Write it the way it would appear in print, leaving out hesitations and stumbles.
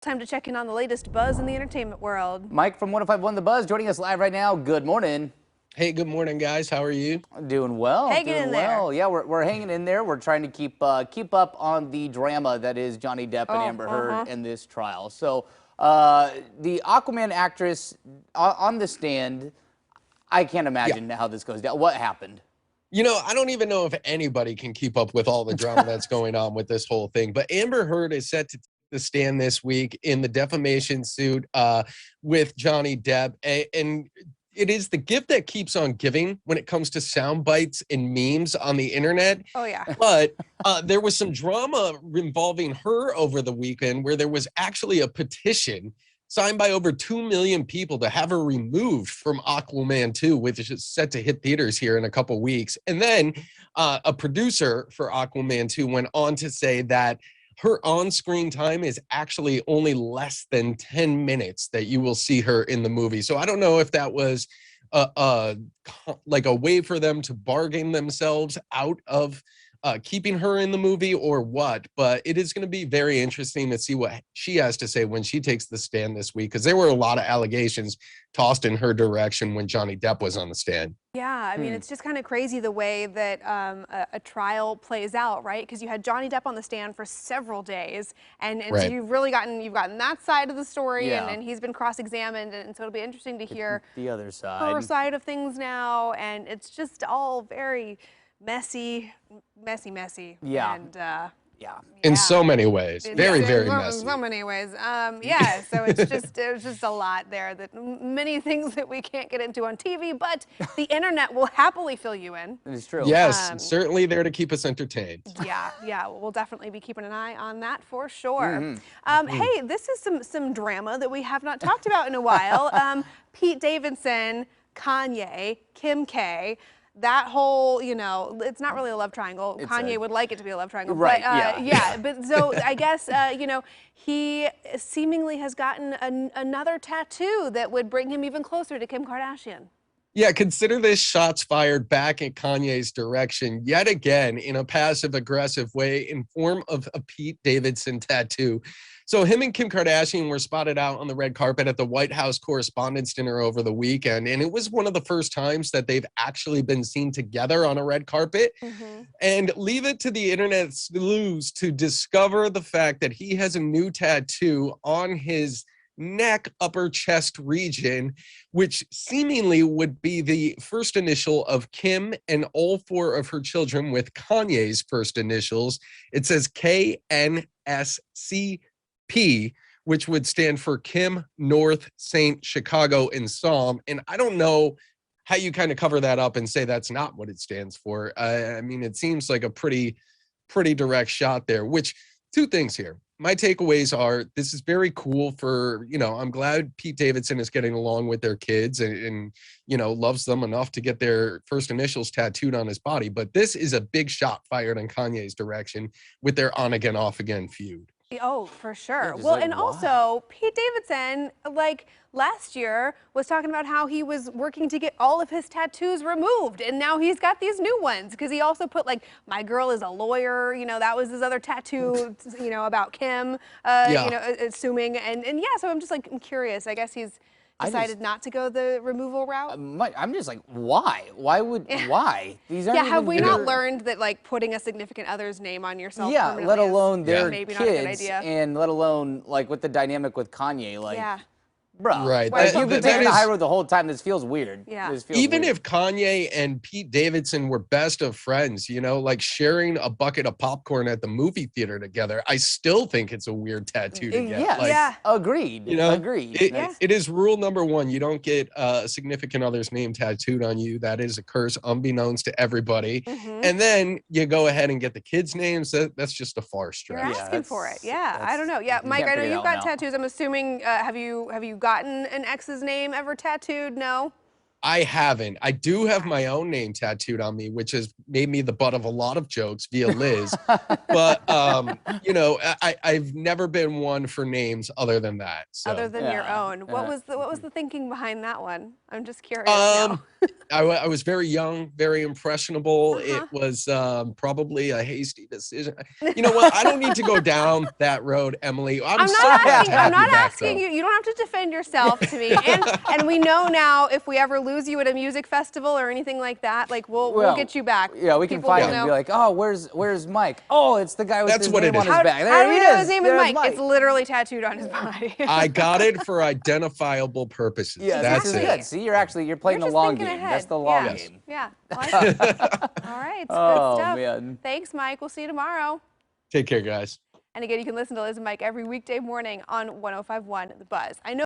Time to check in on the latest buzz in the entertainment world. Mike from 105.1 The Buzz joining us live right now. Good morning. Hey, good morning, guys. How are you? Doing well. Hanging in there. Yeah, we're hanging in there. We're trying to keep up on the drama that is Johnny Depp and Amber Heard in this trial. So the Aquaman actress on the stand, I can't imagine how this goes down. What happened? You know, I don't even know if anybody can keep up with all the drama that's going on with this whole thing, but Amber Heard is set to take the stand this week in the defamation suit with Johnny Depp. And it is the gift that keeps on giving when it comes to sound bites and memes on the internet. Oh, yeah. But there was some drama involving her over the weekend where there was actually a petition signed by over 2 million people to have her removed from Aquaman 2, which is set to hit theaters here in a couple weeks. And then a producer for Aquaman 2 went on to say that her on-screen time is actually only less than 10 minutes that you will see her in the movie. So I don't know if that was like a way for them to bargain themselves out of keeping her in the movie or what, but it is going to be very interesting to see what she has to say when she takes the stand this week, because there were a lot of allegations tossed in her direction when Johnny Depp was on the stand. Yeah, I mean, it's just kind of crazy the way that a trial plays out, right? Because you had Johnny Depp on the stand for several days, and so you've gotten that side of the story, and he's been cross-examined, and so it'll be interesting to hear the other side. Her side of things now, and it's just all very messy. Yeah. And in so many ways, very messy. So many ways. Yeah, so it was just a lot there, that many things that we can't get into on TV, but the internet will happily fill you in. It's true. Yes, certainly there to keep us entertained. Yeah, we'll definitely be keeping an eye on that for sure. Hey, this is some drama that we have not talked about in a while. Pete Davidson, Kanye, Kim K. That whole, you know, it's not really a love triangle. Kanye would like it to be a love triangle. Right, but, yeah, but so I guess, you know, he seemingly has gotten another tattoo that would bring him even closer to Kim Kardashian. Yeah, consider this shots fired back at Kanye's direction yet again in a passive-aggressive way in form of a Pete Davidson tattoo. So him and Kim Kardashian were spotted out on the red carpet at the White House Correspondents' Dinner over the weekend, and it was one of the first times that they've actually been seen together on a red carpet. And leave it to the internet sleuths to discover the fact that he has a new tattoo on his neck, upper chest region, which seemingly would be the first initial of Kim and all 4 of her children with Kanye's first initials. It says KNSCP, which would stand for Kim, North, Saint, Chicago, and Psalm. And I don't know how you kind of cover that up and say that's not what it stands for. I mean, it seems like a pretty direct shot there, which 2 things here. My takeaways are, this is very cool for, you know, I'm glad Pete Davidson is getting along with their kids and, you know, loves them enough to get their first initials tattooed on his body. But this is a big shot fired in Kanye's direction with their on-again, off-again feud. Oh, for sure. Well, and also Pete Davidson, like last year, was talking about how he was working to get all of his tattoos removed, and now he's got these new ones because he also put like "My girl is a lawyer," you know, that was his other tattoo, you know, about Kim, you know, assuming, and yeah. So I'm just like, I'm curious. I guess he's decided not to go the removal route. I'm just like, why? Why? These aren't have we not learned that like putting a significant other's name on yourself? Yeah, let alone their maybe not a good kids, idea. and let alone like with the dynamic with Kanye, like. Bro, right. Like, you've been taking the high road the whole time. This feels weird. Yeah. Even if Kanye and Pete Davidson were best of friends, you know, like sharing a bucket of popcorn at the movie theater together, I still think it's a weird tattoo to get. Yeah, agreed. You know, agreed. It is rule number 1. You don't get a significant other's name tattooed on you. That is a curse unbeknownst to everybody. And then you go ahead and get the kids' names. That's just a far stretch. You're asking for it. Yeah, I don't know. Yeah, Mike, I know you've got tattoos. I'm assuming, have you gotten an ex's name ever tattooed? No? I haven't. I do have my own name tattooed on me, which has made me the butt of a lot of jokes via Liz. But you know, I've never been one for names other than that. So. Other than your own. What was the thinking behind that one? I'm just curious now. I was very young, very impressionable. It was probably a hasty decision. You know what? I don't need to go down that road, Emily. I'm not asking you. You don't have to defend yourself to me. And we know now if we ever lose you at a music festival or anything like that, like we'll get you back. Yeah, we can find him and be like, oh, where's Mike? Oh, it's the guy with his name on his back. How do we know his name is Mike? It's literally tattooed on his body. I got it for identifiable purposes. Yeah, that's it. Good. See, you're playing the long game. That's the long game. Yeah. All right. Good stuff. Man. Thanks, Mike. We'll see you tomorrow. Take care, guys. And again, you can listen to Liz and Mike every weekday morning on 105.1 The Buzz. I know